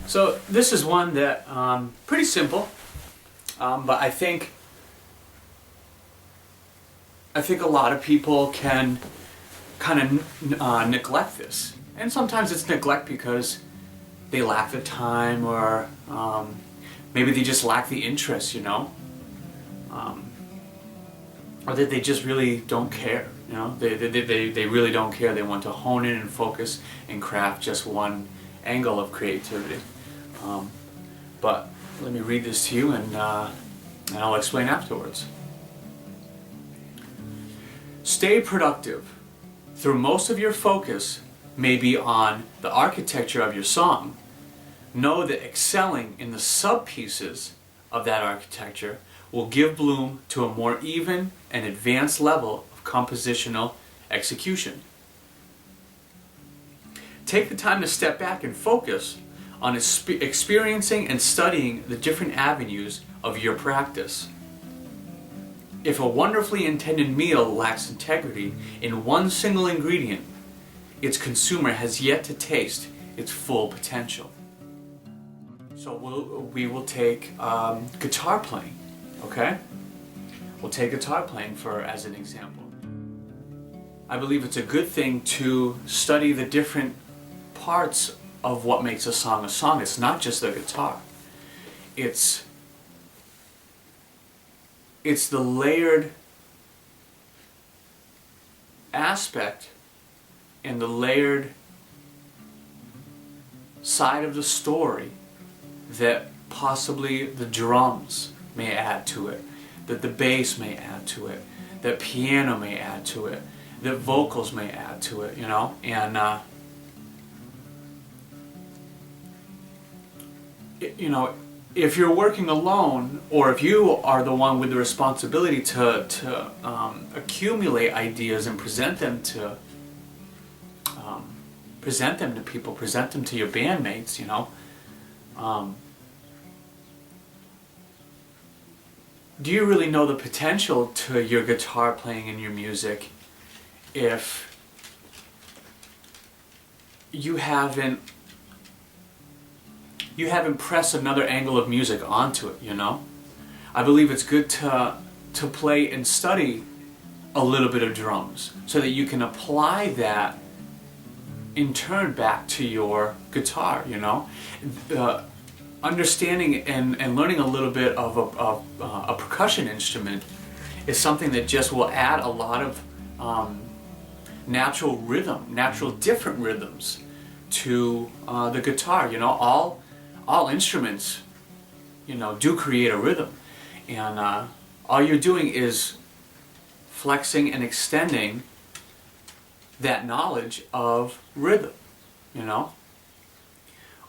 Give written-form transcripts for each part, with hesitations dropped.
So this is one that pretty simple, but I think a lot of people can kind of neglect this, and sometimes it's neglect because they lack the time, or maybe they just lack the interest, or that they just really don't care. They really don't care. They want to hone in and focus and craft just one angle of creativity. But let me read this to you, and I'll explain afterwards. Stay productive. Through most of your focus may be on the architecture of your song. Know that excelling in the sub-pieces of that architecture will give bloom to a more even and advanced level of compositional execution. Take the time to step back and focus on experiencing and studying the different avenues of your practice. If a wonderfully intended meal lacks integrity in one single ingredient, its consumer has yet to taste its full potential. So we will take guitar playing, okay? We'll take guitar playing as an example. I believe it's a good thing to study the different parts of what makes a song a song. It's not just the guitar. It's the layered aspect and the layered side of the story that possibly the drums may add to it, that the bass may add to it, that piano may add to it, that vocals may add to it, and if you're working alone, or if you are the one with the responsibility to accumulate ideas and present them to people, present them to your bandmates, do you really know the potential to your guitar playing and your music if you haven't pressed another angle of music onto it, I believe it's good to play and study a little bit of drums so that you can apply that in turn back to your guitar, understanding and learning a little bit of a percussion instrument is something that just will add a lot of natural different rhythms to the guitar. All instruments, do create a rhythm, and all you're doing is flexing and extending that knowledge of rhythm,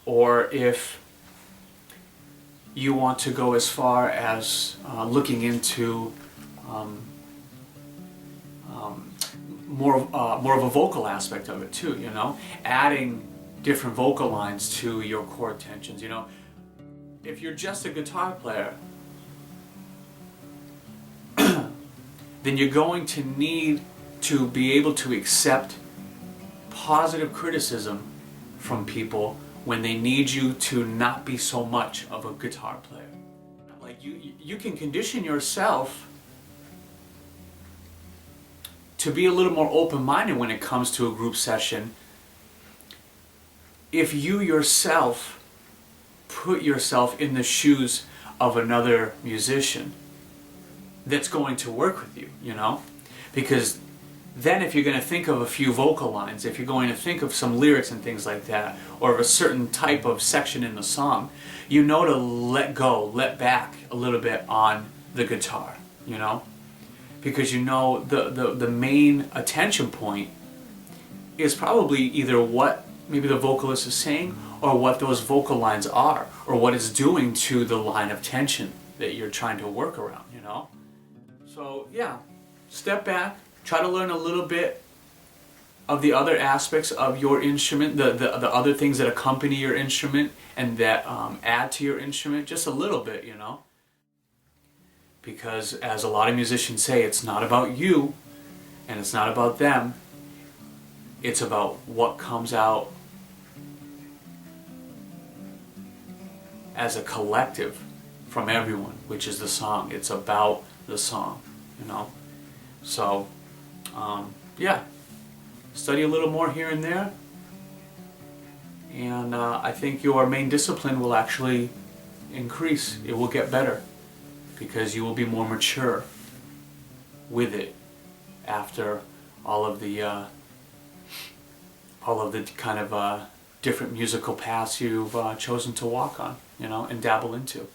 Or if you want to go as far as looking into more of a vocal aspect of it too, adding different vocal lines to your chord tensions. If you're just a guitar player, then you're going to need to be able to accept positive criticism from people when they need you to not be so much of a guitar player. Like you can condition yourself to be a little more open-minded when it comes to a group session if you yourself put yourself in the shoes of another musician that's going to work with you, Because then if you're going to think of a few vocal lines, if you're going to think of some lyrics and things like that, or of a certain type of section in the song, to let go, let back a little bit on the guitar, Because the main attention point is probably either what maybe the vocalist is saying, or what those vocal lines are, or what it's doing to the line of tension that you're trying to work around, So yeah, step back, try to learn a little bit of the other aspects of your instrument, the other things that accompany your instrument and that add to your instrument, just a little bit, Because as a lot of musicians say, it's not about you, and it's not about them. It's about what comes out as a collective from everyone, which is the song. It's about the song, you know. So, yeah, study a little more here and there, and I think your main discipline will actually increase. It will get better because you will be more mature with it after all of the kind of different musical paths you've chosen to walk on, you know, and dabble into.